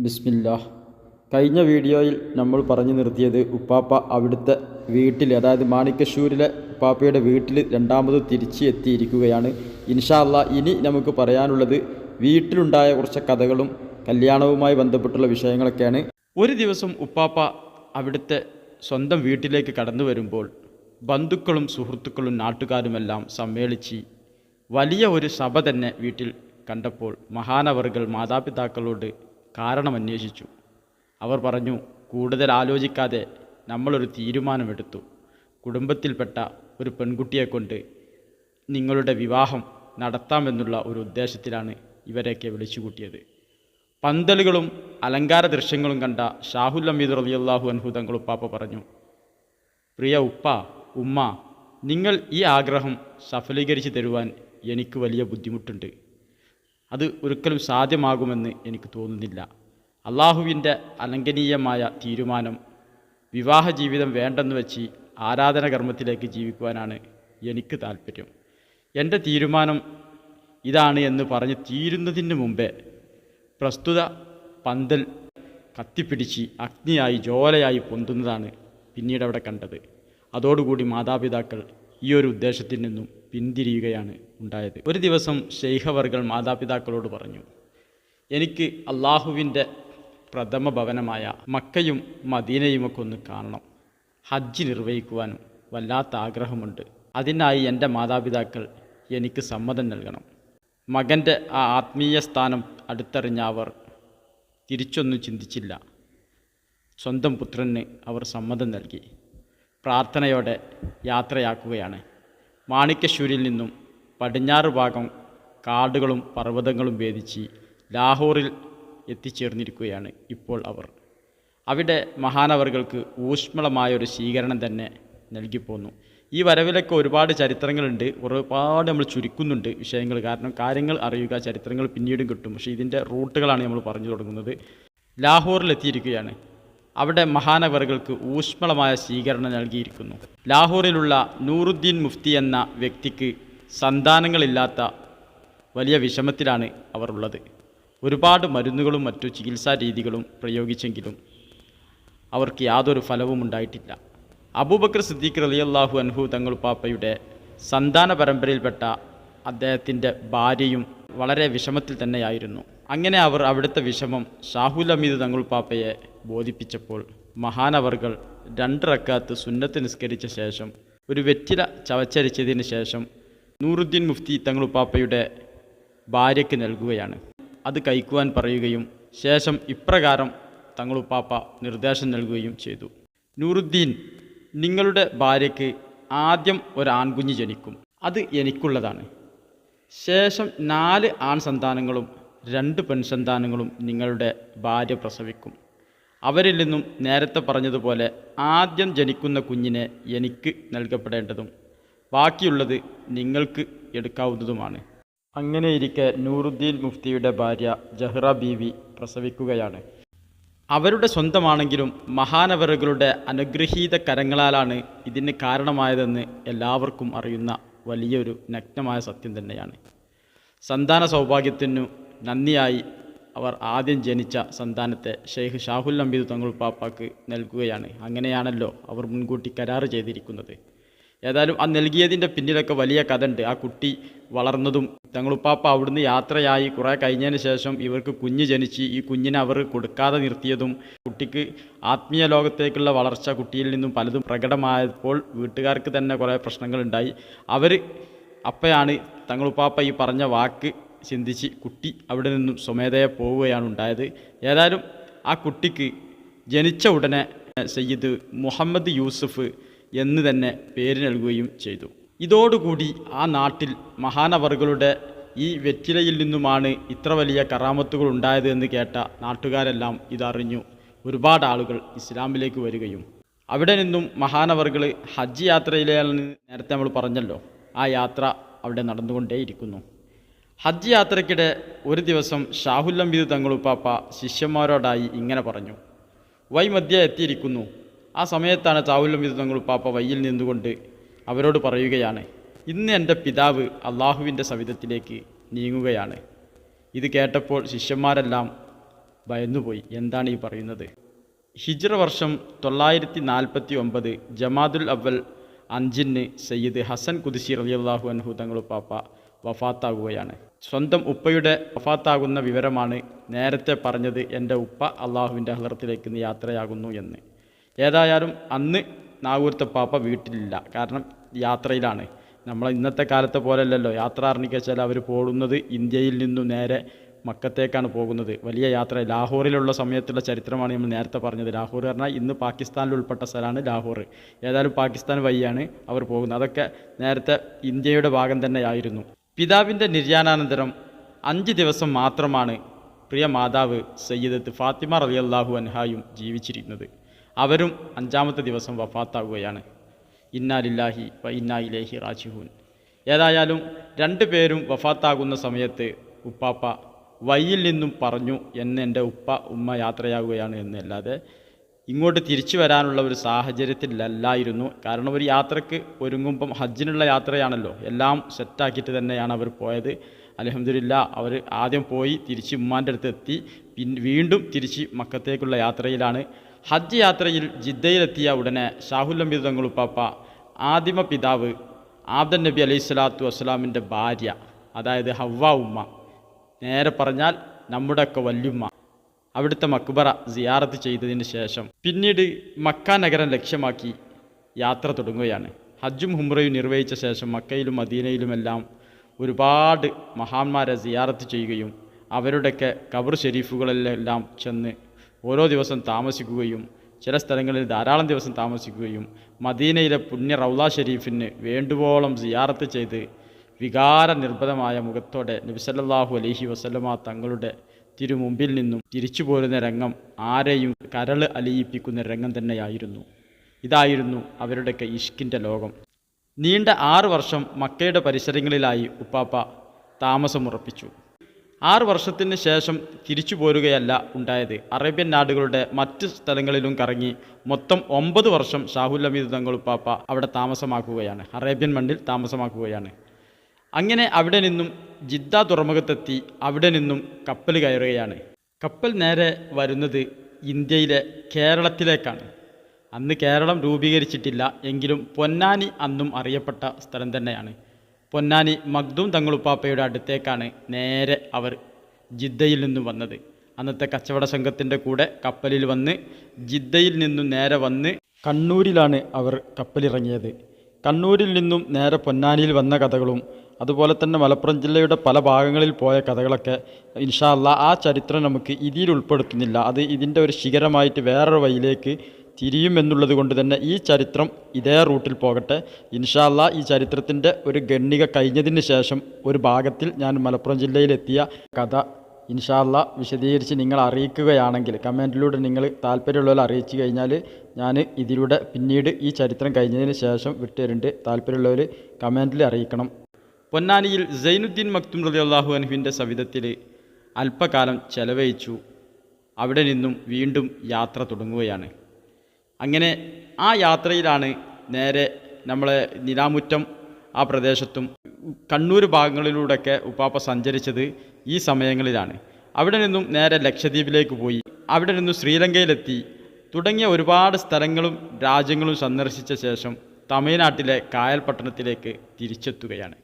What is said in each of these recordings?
ബിസ്മില്ലാ. കഴിഞ്ഞ വീഡിയോയിൽ നമ്മൾ പറഞ്ഞു നിർത്തിയത് ഉപ്പാപ്പ അവിടുത്തെ വീട്ടിൽ, അതായത് മാണിക്കശ്ശൂരിലെ ഉപ്പാപ്പയുടെ വീട്ടിൽ രണ്ടാമത് തിരിച്ച് എത്തിയിരിക്കുകയാണ്. ഇൻഷാ അല്ലാ ഇനി നമുക്ക് പറയാനുള്ളത് വീട്ടിലുണ്ടായ കുറച്ച് കഥകളും കല്യാണവുമായി ബന്ധപ്പെട്ടുള്ള വിഷയങ്ങളൊക്കെയാണ്. ഒരു ദിവസം ഉപ്പാപ്പ അവിടുത്തെ സ്വന്തം വീട്ടിലേക്ക് കടന്നു വരുമ്പോൾ ബന്ധുക്കളും സുഹൃത്തുക്കളും നാട്ടുകാരുമെല്ലാം സമ്മേളിച്ച് വലിയ ഒരു സഭ തന്നെ വീട്ടിൽ കണ്ടപ്പോൾ മഹാനവറുകൾ മാതാപിതാക്കളോട് കാരണമന്വേഷിച്ചു. അവർ പറഞ്ഞു, കൂടുതൽ ആലോചിക്കാതെ നമ്മളൊരു തീരുമാനമെടുത്തു. കുടുംബത്തിൽപ്പെട്ട ഒരു പെൺകുട്ടിയെ കൊണ്ട് നിങ്ങളുടെ വിവാഹം നടത്താമെന്നുള്ള ഒരു ഉദ്ദേശത്തിലാണ് ഇവരെയൊക്കെ വിളിച്ചുകൂട്ടിയത്. പന്തലുകളും അലങ്കാര ദൃശ്യങ്ങളും കണ്ട ഷാഹുൽ ഹമീദ് റളിയല്ലാഹു അൻഹു തങ്ങൾ ഉപ്പാപ്പ പറഞ്ഞു, പ്രിയ ഉപ്പ, ഉമ്മ, നിങ്ങൾ ഈ ആഗ്രഹം സഫലീകരിച്ച് തരുവാൻ എനിക്ക് വലിയ ബുദ്ധിമുട്ടുണ്ട്. അത് ഒരിക്കലും സാധ്യമാകുമെന്ന് എനിക്ക് തോന്നുന്നില്ല. അള്ളാഹുവിൻ്റെ അലംഘനീയമായ തീരുമാനം വിവാഹ ജീവിതം വേണ്ടെന്ന് വെച്ച് ആരാധന കർമ്മത്തിലേക്ക് ജീവിക്കുവാനാണ് എനിക്ക് താല്പര്യം. എൻ്റെ തീരുമാനം ഇതാണ് എന്ന് പറഞ്ഞ് തീരുന്നതിന് മുമ്പേ പ്രസ്തുത പന്തൽ കത്തിപ്പിടിച്ച് അഗ്നിയായി ജ്വാലയായി പൊന്തുന്നതാണ് പിന്നീട് അവിടെ കണ്ടത്. അതോടുകൂടി മാതാപിതാക്കൾ ഈ ഒരു ഉദ്ദേശത്തിൽ നിന്നും പിന്തിരിയുകയാണ് ഉണ്ടായത്. ഒരു ദിവസം ശൈഖവർകൾ മാതാപിതാക്കളോട് പറഞ്ഞു, എനിക്ക് അള്ളാഹുവിൻ്റെ പ്രഥമ ഭവനമായ മക്കയും മദീനയുമൊക്കെ ഒന്ന് കാണണം. ഹജ്ജ് നിർവഹിക്കുവാനും വല്ലാത്ത ആഗ്രഹമുണ്ട്. അതിനായി എൻ്റെ മാതാപിതാക്കൾ എനിക്ക് സമ്മതം നൽകണം. മകൻ്റെ ആ ആത്മീയ സ്ഥാനം അടുത്തറിഞ്ഞ അവർ തിരിച്ചൊന്നും ചിന്തിച്ചില്ല. സ്വന്തം പുത്രന് അവർ സമ്മതം നൽകി. പ്രാർത്ഥനയോടെ യാത്രയാക്കുകയാണ്. മാണിക്കശ്ശൂരിൽ നിന്നും പടിഞ്ഞാറ് ഭാഗം കാടുകളും പർവ്വതങ്ങളും ഭേദിച്ച് ലാഹോറിൽ എത്തിച്ചേർന്നിരിക്കുകയാണ് ഇപ്പോൾ അവർ. അവിടെ മഹാനവറുകൾക്ക് ഊഷ്മളമായൊരു സ്വീകരണം തന്നെ നൽകിപ്പോന്നു. ഈ വരവിലൊക്കെ ഒരുപാട് ചരിത്രങ്ങളുണ്ട്, ഒരുപാട് നമ്മൾ ചുരുക്കുന്നുണ്ട് വിഷയങ്ങൾ. കാരണം കാര്യങ്ങൾ അറിയുക, ചരിത്രങ്ങൾ പിന്നീടും കിട്ടും. പക്ഷേ ഇതിൻ്റെ റൂട്ടുകളാണ് നമ്മൾ പറഞ്ഞു തുടങ്ങുന്നത്. ലാഹോറിലെത്തിയിരിക്കുകയാണ്. അവിടെ മഹാനവറുകൾക്ക് ഊഷ്മളമായ സ്വീകരണം നൽകിയിരിക്കുന്നു. ലാഹോറിലുള്ള നൂറുദ്ദീൻ മുഫ്തി എന്ന വ്യക്തിക്ക് സന്താനങ്ങളില്ലാത്ത വലിയ വിഷമത്തിലാണ് അവർ ഉള്ളത്. ഒരുപാട് മരുന്നുകളും മറ്റു ചികിത്സാ രീതികളും പ്രയോഗിച്ചെങ്കിലും അവർക്ക് യാതൊരു ഫലവും ഉണ്ടായിട്ടില്ല. അബൂബക്കർ സിദ്ദീഖ് റളിയല്ലാഹു അൻഹു തങ്ങൾ പാപ്പയുടെ സന്താന പരമ്പരയിൽപ്പെട്ട അദ്ദേഹത്തിൻ്റെ ഭാര്യയും വളരെ വിഷമത്തിൽ തന്നെയായിരുന്നു. അങ്ങനെ അവർ അവിടുത്തെ വിഷമം ഷാഹുൽ ഹമീദ് തങ്ങൾ പാപ്പയെ ബോധിപ്പിച്ചപ്പോൾ മഹാനവറുകൾ 2 റക്അത്ത് സുന്നത്ത് നിസ്കരിച്ച ശേഷം ഒരു വെറ്റില ചവച്ചരിച്ചതിന് ശേഷം നൂറുദ്ദീൻ മുഫ്തി തങ്ങൾ പാപ്പയുടെ ഭാര്യയ്ക്ക് നൽകുകയാണ്. അത് കഴിക്കുവാൻ പറയുകയും ശേഷം ഇപ്രകാരം തങ്ങളുപ്പാപ്പ നിർദ്ദേശം നൽകുകയും ചെയ്തു. നൂറുദ്ദീൻ, നിങ്ങളുടെ ഭാര്യയ്ക്ക് ആദ്യം ഒരു ആൺകുഞ്ഞ് ജനിക്കും. അത് എനിക്കുള്ളതാണ്. ശേഷം 4 ആൺ സന്താനങ്ങളും 2 പെൺസന്താനങ്ങളും നിങ്ങളുടെ ഭാര്യ പ്രസവിക്കും. അവരിൽ നിന്നും നേരത്തെ പറഞ്ഞതുപോലെ ആദ്യം ജനിക്കുന്ന കുഞ്ഞിനെ എനിക്ക് നൽകപ്പെടേണ്ടതും ബാക്കിയുള്ളത് നിങ്ങൾക്ക് എടുക്കാവുന്നതുമാണ്. അങ്ങനെയിരിക്കെ നൂറുദ്ദീൻ മുഫ്തിയുടെ ഭാര്യ ജഹ്റ ബീവി പ്രസവിക്കുകയാണ്. അവരുടെ സ്വന്തമാണെങ്കിലും മഹാനവറുകളുടെ അനുഗ്രഹീത കരങ്ങളാലാണ് ഇതിന് കാരണമായതെന്ന് എല്ലാവർക്കും അറിയുന്ന വലിയൊരു നഗ്നമായ സത്യം തന്നെയാണ്. സന്താന സൗഭാഗ്യത്തിനു നന്ദിയായി അവർ ആദ്യം ജനിച്ച സന്താനത്തെ ഷെയ്ഖ് ഷാഹുൽ ഹമീദ് തങ്ങൾ പാപ്പാക്ക് നൽകുകയാണ്. അങ്ങനെയാണല്ലോ അവർ മുൻകൂട്ടി കരാറ് ചെയ്തിരിക്കുന്നത്. ഏതായാലും ആ നൽകിയതിൻ്റെ പിന്നിലൊക്കെ വലിയ കഥ ഉണ്ട്. ആ കുട്ടി വളർന്നതും തങ്ങളുപ്പാപ്പ അവിടുന്ന് യാത്രയായി കുറേ കഴിഞ്ഞതിന് ശേഷം ഇവർക്ക് കുഞ്ഞ് ജനിച്ച് ഈ കുഞ്ഞിനെ അവർ കൊടുക്കാതെ നിർത്തിയതും കുട്ടിക്ക് ആത്മീയ ലോകത്തേക്കുള്ള വളർച്ച കുട്ടിയിൽ നിന്നും പലതും പ്രകടമായപ്പോൾ വീട്ടുകാർക്ക് തന്നെ കുറേ പ്രശ്നങ്ങളുണ്ടായി. അപ്പോഴാണ് തങ്ങളുപ്പാപ്പ ഈ പറഞ്ഞ വാക്ക് ചിന്തിച്ച് കുട്ടി അവിടെ നിന്നും സ്വമേധയെ പോവുകയാണ് ഉണ്ടായത്. ഏതായാലും ആ കുട്ടിക്ക് ജനിച്ച ഉടനെ സയ്യിദ് മുഹമ്മദ് യൂസുഫ് എന്ന് തന്നെ പേര് നൽകുകയും ചെയ്തു. ഇതോടുകൂടി ആ നാട്ടിൽ മഹാനവറുകളുടെ ഈ വെറ്റിലയിൽ നിന്നുമാണ് ഇത്ര വലിയ കറാമത്തുകൾ ഉണ്ടായത് എന്ന് കേട്ട നാട്ടുകാരെല്ലാം ഇതറിഞ്ഞു. ഒരുപാട് ആളുകൾ ഇസ്ലാമിലേക്ക് വരികയും അവിടെ നിന്നും മഹാനവറുകൾ ഹജ്ജ് യാത്രയിലാണെന്ന് നേരത്തെ നമ്മൾ പറഞ്ഞല്ലോ, ആ യാത്ര അവിടെ നടന്നുകൊണ്ടേയിരിക്കുന്നു. ഹജ്ജ് യാത്രയ്ക്കിടെ ഒരു ദിവസം ഷാഹുൽ ഹമീദ് തങ്ങളുപ്പാപ്പ ശിഷ്യന്മാരോടായി ഇങ്ങനെ പറഞ്ഞു, വൈമധ്യ എത്തിയിരിക്കുന്നു. ആ സമയത്താണ് ഷാഹുൽ ഹമീദ് തങ്ങളുപ്പാപ്പ വയ്യിൽ നിന്നുകൊണ്ട് അവരോട് പറയുകയാണ്, ഇന്ന് എൻ്റെ പിതാവ് അള്ളാഹുവിൻ്റെ സവിധത്തിലേക്ക് നീങ്ങുകയാണ്. ഇത് കേട്ടപ്പോൾ ശിഷ്യന്മാരെല്ലാം ഭയന്നുപോയി. എന്താണ് ഈ പറയുന്നത്? ഹിജ്റ വർഷം 949 ജമാദുൽ അവൽ 5 സയ്യിദ് ഹസൻ ഖുദ്സി റളിയല്ലാഹു അൻഹു തങ്ങളുപ്പാപ്പ വഫാത്താകുകയാണ്. സ്വന്തം ഉപ്പയുടെ വഫാത്താകുന്ന വിവരമാണ് നേരത്തെ പറഞ്ഞത്, എൻ്റെ ഉപ്പ അള്ളാഹുവിൻ്റെ ഹളറത്തിലേക്ക് യാത്രയാകുന്നു എന്ന്. ഏതായാലും അന്ന് നാഗൂരത്തെ പാപ്പ വീട്ടിലില്ല, കാരണം യാത്രയിലാണ്. നമ്മൾ ഇന്നത്തെ കാലത്തെ പോലെയല്ലല്ലോ, യാത്ര അറിഞ്ഞിച്ചാൽ അവർ പോകുന്നത് ഇന്ത്യയിൽ നിന്നും നേരെ മക്കത്തേക്കാണ് പോകുന്നത്. വലിയ യാത്ര. ലാഹോറിലുള്ള സമയത്തുള്ള ചരിത്രമാണ് നമ്മൾ നേരത്തെ പറഞ്ഞത്. ലാഹോർ പറഞ്ഞാൽ ഇന്ന് പാകിസ്ഥാനിൽ ഉൾപ്പെട്ട സ്ഥലമാണ് ലാഹോർ. ഏതായാലും പാകിസ്ഥാൻ വഴിയാണ് അവർ പോകുന്നത്. അതൊക്കെ നേരത്തെ ഇന്ത്യയുടെ ഭാഗം തന്നെയായിരുന്നു. പിതാവിൻ്റെ നിര്യാണാനന്തരം 5 ദിവസം മാത്രമാണ് പ്രിയ മാതാവ് സയ്യിദത്ത് ഫാത്തിമ റളിയല്ലാഹു അൻഹായും ജീവിച്ചിരിക്കുന്നത്. അവരും 5ാമത്തെ ദിവസം വഫാത്താകുകയാണ്. ഇന്നാ ലില്ലാഹി വ ഇന്നാ ഇലൈഹി റാജിഊൻ. ഏതായാലും 2 പേരും വഫാത്താകുന്ന സമയത്ത് ഉപ്പാപ്പ വഴിയിൽ നിന്നും പറഞ്ഞു എന്ന് എൻ്റെ ഉമ്മ യാത്രയാകുകയാണ് എന്നല്ലാതെ ഇങ്ങോട്ട് തിരിച്ചു വരാനുള്ള ഒരു സാഹചര്യത്തിലല്ലായിരുന്നു. കാരണം ഒരു യാത്രക്ക് ഒരുങ്ങുമ്പം ഹജ്ജിനുള്ള യാത്രയാണല്ലോ, എല്ലാം സെറ്റാക്കിയിട്ട് തന്നെയാണ് അവർ പോയത്. അൽഹംദുലില്ലാഹ് അവർ ആദ്യം പോയി തിരിച്ച് ഉമ്മാൻ്റെ അടുത്ത് എത്തി, വീണ്ടും തിരിച്ച് മക്കത്തേക്കുള്ള യാത്രയിലാണ്. ഹജ്ജ് യാത്രയിൽ ജിദ്ദയിലെത്തിയ ഉടനെ ഷാഹുൽ ഹമീദ് തങ്ങളുപ്പാപ്പ ആദിമ പിതാവ് ആദം നബി അലൈഹി സ്വലാത്തു വസ്സലാമിൻ്റെ ഭാര്യ, അതായത് ഹവ്വ ഉമ്മ, നേരെ പറഞ്ഞാൽ നമ്മുടെയൊക്കെ വല്യുമ്മ, അവിടുത്തെ മക്ബറ സിയാറത്ത് ചെയ്തതിന് ശേഷം പിന്നീട് മക്ക നഗരം ലക്ഷ്യമാക്കി യാത്ര തുടങ്ങുകയാണ്. ഹജ്ജും ഉംറയും നിർവഹിച്ച ശേഷം മക്കയിലും മദീനയിലുമെല്ലാം ഒരുപാട് മഹാന്മാരെ സിയാറത്ത് ചെയ്യുകയും അവരുടെയൊക്കെ ഖബർ ഷെരീഫുകളിലെല്ലാം ചെന്ന് ഓരോ ദിവസം താമസിക്കുകയും ചില സ്ഥലങ്ങളിൽ ധാരാളം ദിവസം താമസിക്കുകയും മദീനയിലെ പുണ്യ റൗള ഷെരീഫിന് വേണ്ടുവോളം സിയാറത്ത് ചെയ്ത് വികാര നിർഭരമായ മുഖത്തോടെ നബി സല്ലല്ലാഹു അലൈഹി വസല്ലമ തങ്ങളുടെ തിരുമുമ്പിൽ നിന്നും തിരിച്ചു പോരുന്ന രംഗം ആരെയും കരള് അലിയിപ്പിക്കുന്ന രംഗം തന്നെയായിരുന്നു. ഇതായിരുന്നു അവരുടെയൊക്കെ ഇഷ്കിൻ്റെ ലോകം. നീണ്ട 6 വർഷം മക്കയുടെ പരിസരങ്ങളിലായി ഉപ്പാപ്പ താമസമുറപ്പിച്ചു. 6 വർഷത്തിന് ശേഷം തിരിച്ചു പോരുകയല്ല ഉണ്ടായത്. അറേബ്യൻ നാടുകളുടെ മറ്റ് സ്ഥലങ്ങളിലും കറങ്ങി മൊത്തം 9 വർഷം ഷാഹുൽ ഹമീദ് തങ്ങൾ ഉപ്പാപ്പ അവിടെ താമസമാക്കുകയാണ്, അറേബ്യൻ മണ്ണിൽ താമസമാക്കുകയാണ്. അങ്ങനെ അവിടെ നിന്നും ജിദ്ദ തുറമുഖത്തെത്തി അവിടെ നിന്നും കപ്പൽ കയറുകയാണ്. കപ്പൽ നേരെ വരുന്നത് ഇന്ത്യയിലെ കേരളത്തിലേക്കാണ്. അന്ന് കേരളം രൂപീകരിച്ചിട്ടില്ല എങ്കിലും പൊന്നാനി അന്നും അറിയപ്പെട്ട സ്ഥലം തന്നെയാണ്. പൊന്നാനി മഖ്ദൂം തങ്ങളുപ്പാപ്പയുടെ അടുത്തേക്കാണ് നേരെ അവർ ജിദ്ദയിൽ നിന്നും വന്നത്. അന്നത്തെ കച്ചവട സംഘത്തിൻ്റെ കൂടെ കപ്പലിൽ വന്ന് ജിദ്ദയിൽ നിന്നും നേരെ വന്ന് കണ്ണൂരിലാണ് അവർ കപ്പലിറങ്ങിയത്. കണ്ണൂരിൽ നിന്നും നേരെ പൊന്നാനിയിൽ വന്ന കഥകളും അതുപോലെ തന്നെ മലപ്പുറം ജില്ലയുടെ പല ഭാഗങ്ങളിൽ പോയ കഥകളൊക്കെ ഇൻഷാ അല്ലാഹ് ആ ചരിത്രം നമുക്ക് ഇതിൽ ഉൾപ്പെടുത്തുന്നില്ല. അത് ഇതിൻ്റെ ഒരു ശിഖരമായിട്ട് വേറൊരു വഴിയിലേക്ക് തിരിയുമെന്നുള്ളത് കൊണ്ട് തന്നെ ഈ ചരിത്രം ഇതേ റൂട്ടിൽ പോകട്ടെ. ഇൻഷാ അല്ലാഹ് ഈ ചരിത്രത്തിൻ്റെ ഒരു ഗണ്ണിക കഴിഞ്ഞതിന് ശേഷം ഒരു ഭാഗത്തിൽ ഞാൻ മലപ്പുറം ജില്ലയിലെത്തിയ കഥ ഇൻഷാ അല്ലാഹ് വിശദീകരിച്ച് നിങ്ങൾ അറിയിക്കുകയാണെങ്കിൽ, കമൻറ്റിലൂടെ നിങ്ങൾ താല്പര്യമുള്ളവർ അറിയിച്ചു കഴിഞ്ഞാൽ ഞാൻ ഇതിലൂടെ പിന്നീട് ഈ ചരിത്രം കഴിഞ്ഞതിന് ശേഷം വിട്ടുതരുന്നുണ്ട്. താല്പര്യമുള്ളവർ കമൻറ്റിൽ അറിയിക്കണം. പൊന്നാനിയിൽ സൈനുദ്ദീൻ മക്തും റളിയല്ലാഹു അൻഹുവിൻ്റെ സവിധത്തിൽ അല്പകാലം ചെലവഴിച്ചു. അവിടെ നിന്നും വീണ്ടും യാത്ര തുടങ്ങുകയാണ്. അങ്ങനെ ആ യാത്രയിലാണ് നേരെ നമ്മളെ നിലാമുറ്റം ആ പ്രദേശത്തും കണ്ണൂർ ഭാഗങ്ങളിലൂടെയൊക്കെ ഉപ്പാപ്പ സഞ്ചരിച്ചത് ഈ സമയങ്ങളിലാണ്. അവിടെ നിന്നും നേരെ ലക്ഷദ്വീപിലേക്ക് പോയി, അവിടെ നിന്നും ശ്രീലങ്കയിലെത്തി തുടങ്ങിയ ഒരുപാട് സ്ഥലങ്ങളും രാജ്യങ്ങളും സന്ദർശിച്ച ശേഷം തമിഴ്നാട്ടിലെ കായൽപട്ടണത്തിലേക്ക് തിരിച്ചെത്തുകയാണ്.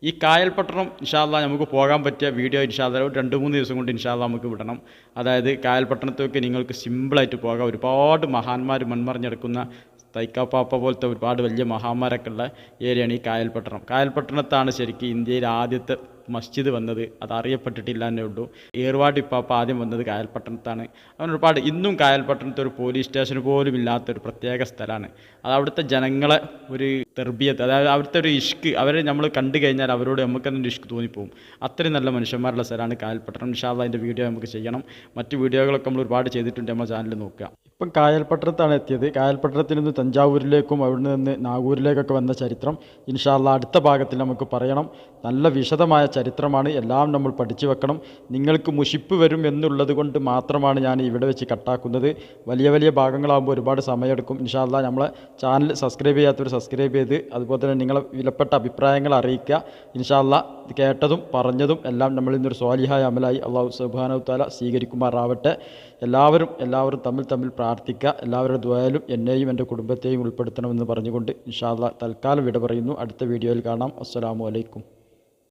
ഈ കായൽപട്ടണം ഇൻഷാ അല്ലാഹ് നമുക്ക് പോകാൻ പറ്റിയ വീഡിയോ ഇൻഷാ അല്ലാഹ് 2-3 ദിവസം കൊണ്ട് ഇൻഷാ അല്ലാഹ് നമുക്ക് വിടണം. അതായത് കായൽപട്ടണത്തൊക്കെ നിങ്ങൾക്ക് സിമ്പിളായിട്ട് പോകാം. ഒരുപാട് മഹാന്മാർ മൺമറിഞ്ഞെടുക്കുന്ന തൈക്കാപ്പാപ്പ പോലത്തെ ഒരുപാട് വലിയ മഹാന്മാരൊക്കെ ഉള്ള ഏരിയയാണ് ഈ കായൽപട്ടണം. കായൽപട്ടണത്താണ് ശരിക്കും ഇന്ത്യയിൽ ആദ്യത്തെ മസ്ജിദ് വന്നത്. അത് അറിയപ്പെട്ടിട്ടില്ല എന്നേ ഉള്ളൂ. ഏർവാടി ഇപ്പാപ്പ ആദ്യം വന്നത് കായൽപട്ടണത്താണ്. അങ്ങനെ ഒരുപാട് ഇന്നും കായൽപട്ടണത്തെ ഒരു പോലീസ് സ്റ്റേഷൻ പോലും ഇല്ലാത്തൊരു പ്രത്യേക സ്ഥലമാണ്. അത് അവിടുത്തെ ജനങ്ങളെ ഒരു തെർബിയത്ത്, അതായത് അവിടുത്തെ ഒരു ഇഷ്ക്, അവരെ നമ്മൾ കണ്ടു കഴിഞ്ഞാൽ അവരോട് നമുക്ക് തന്നെ ഒരു ഇഷ്ക് തോന്നിപ്പോവും. അത്രയും നല്ല മനുഷ്യന്മാരുള്ള സ്ഥലമാണ് കായൽപട്ടണം. ഇൻഷാ അല്ലാഹ് അതിൻ്റെ വീഡിയോ നമുക്ക് ചെയ്യണം. മറ്റ് വീഡിയോകളൊക്കെ നമ്മൾ ഒരുപാട് ചെയ്തിട്ടുണ്ട്, നമ്മുടെ ചാനലിൽ നോക്കുക. ഇപ്പം കായൽപട്ടണത്താണ് എത്തിയത്. കായൽപട്ടണത്തിൽ നിന്ന് തഞ്ചാവൂരിലേക്കും അവിടെ നിന്ന് നാഗൂരിലേക്കൊക്കെ വന്ന ചരിത്രം ഇൻഷാ അല്ലാഹ് അടുത്ത ഭാഗത്തിൽ നമുക്ക് പറയണം. നല്ല വിശദമായ ചരിത്രമാണ്, എല്ലാം നമ്മൾ പഠിച്ചു വെക്കണം. നിങ്ങൾക്ക് മുഷിപ്പ് വരും എന്നുള്ളത് കൊണ്ട് മാത്രമാണ് ഞാൻ ഇവിടെ വെച്ച് കട്ടാക്കുന്നത്. വലിയ വലിയ ഭാഗങ്ങളാകുമ്പോൾ ഒരുപാട് സമയമെടുക്കും. ഇൻഷാ അല്ലാഹ് നമ്മളെ ചാനൽ സബ്സ്ക്രൈബ് ചെയ്യാത്തവർ സബ്സ്ക്രൈബ് ചെയ്ത് അതുപോലെ തന്നെ നിങ്ങളെ വിലപ്പെട്ട അഭിപ്രായങ്ങൾ അറിയിക്കുക. ഇൻഷാ അല്ലാഹ് ഇത് കേട്ടതും പറഞ്ഞതും എല്ലാം നമ്മളിൽ നിന്നൊരു സ്വാലിഹായ അമലായി അള്ളാഹു സുബ്ഹാനഹു തആല സ്വീകരിക്കുമാറാവട്ടെ. എല്ലാവരും തമ്മിൽ പ്രാർത്ഥിക്കുക. എല്ലാവരുടെ ദുആയിലും എന്നെയും എൻ്റെ കുടുംബത്തെയും ഉൾപ്പെടുത്തണമെന്ന് പറഞ്ഞുകൊണ്ട് ഇൻഷാ അല്ലാഹ് തൽക്കാലം വിട പറയുന്നു. അടുത്ത വീഡിയോയിൽ കാണാം. അസ്സലാമു അലൈക്കും.